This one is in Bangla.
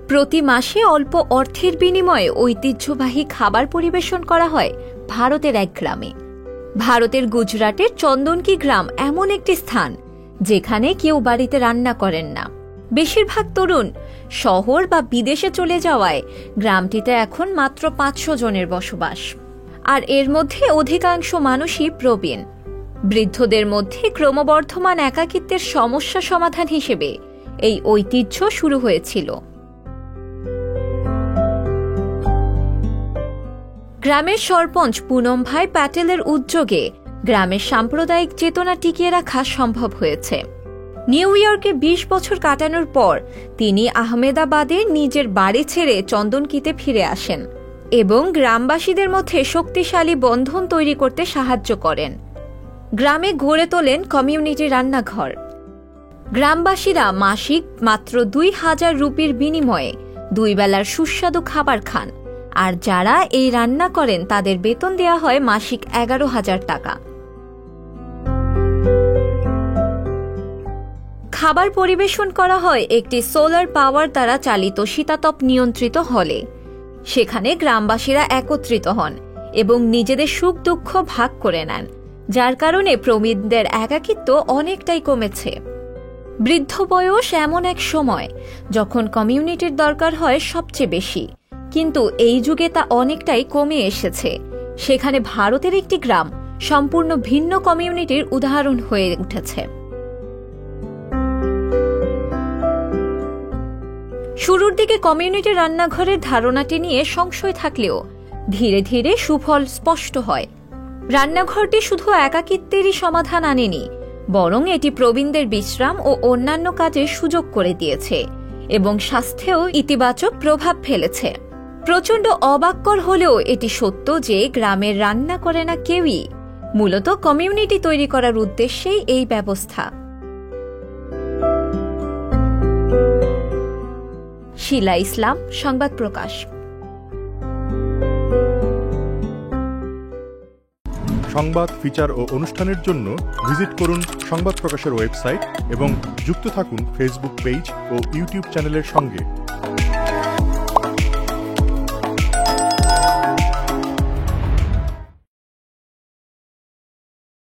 প্রতি মাসে অল্প অর্থের বিনিময়ে ঐতিহ্যবাহী খাবার পরিবেশন করা হয় ভারতের এক গ্রামে। ভারতের গুজরাটের চন্দনকি গ্রাম এমন একটি স্থান যেখানে কেউ বাড়িতে রান্না করেন না। বেশিরভাগ তরুণ শহর বা বিদেশে চলে যাওয়ায় গ্রামটিতে এখন মাত্র 500 জনের বসবাস, আর এর মধ্যে অধিকাংশ মানুষই প্রবীণ। বৃদ্ধদের মধ্যে ক্রমবর্ধমান একাকিত্বের সমস্যা সমাধান হিসেবে এই ঐতিহ্য শুরু হয়েছিল। গ্রামের সরপঞ্চ পুনম ভাই প্যাটেলের উদ্যোগে গ্রামের সাম্প্রদায়িক চেতনা টিকিয়ে রাখা সম্ভব হয়েছে। নিউ ইয়র্কে 20 বছর কাটানোর পর তিনি আহমেদাবাদে নিজের বাড়ি ছেড়ে চন্দনকিতে ফিরে আসেন এবং গ্রামবাসীদের মধ্যে শক্তিশালী বন্ধন তৈরি করতে সাহায্য করেন। গ্রামে গড়ে তোলেন কমিউনিটি রান্নাঘর। গ্রামবাসীরা মাসিক মাত্র 2000 রুপির বিনিময়ে 2 বেলার সুস্বাদু খাবার খান, আর যারা এই রান্না করেন তাদের বেতন দেওয়া হয় মাসিক 11,000 টাকা। খাবার পরিবেশন করা হয় একটি সোলার পাওয়ার দ্বারা চালিত শীতাতপ নিয়ন্ত্রিত হলে। সেখানে গ্রামবাসীরা একত্রিত হন এবং নিজেদের সুখ দুঃখ ভাগ করে নেন, যার কারণে প্রবীণদের একাকিত্ব অনেকটাই কমেছে। বৃদ্ধ বয়স এমন এক সময় যখন কমিউনিটির দরকার হয় সবচেয়ে বেশি, কিন্তু এই যুগে তা অনেকটাই কমে এসেছে। সেখানে ভারতের একটি গ্রাম সম্পূর্ণ ভিন্ন কমিউনিটির উদাহরণ হয়ে উঠেছে। শুরুর দিকে কমিউনিটি রান্নাঘরের ধারণাটি নিয়ে সংশয় থাকলেও ধীরে ধীরে সুফল স্পষ্ট হয়। রান্নাঘরটি শুধু একাকিত্বেরই সমাধান আনেনি, বরং এটি প্রবীণদের বিশ্রাম ও অন্যান্য কাজের সুযোগ করে দিয়েছে এবং স্বাস্থ্যেও ইতিবাচক প্রভাব ফেলেছে। প্রচণ্ড অবাককর হলেও এটি সত্য যে গ্রামের রান্না করে না কেউই, মূলত কমিউনিটি তৈরি করার উদ্দেশ্যেই এই ব্যবস্থা। শিলা ইসলাম, সংবাদ প্রকাশ। সংবাদ, ফিচার ও অনুষ্ঠানের জন্য ভিজিট করুন সংবাদ প্রকাশের ওয়েবসাইট এবং যুক্ত থাকুন ফেসবুক পেজ ও ইউটিউব চ্যানেলের সঙ্গে।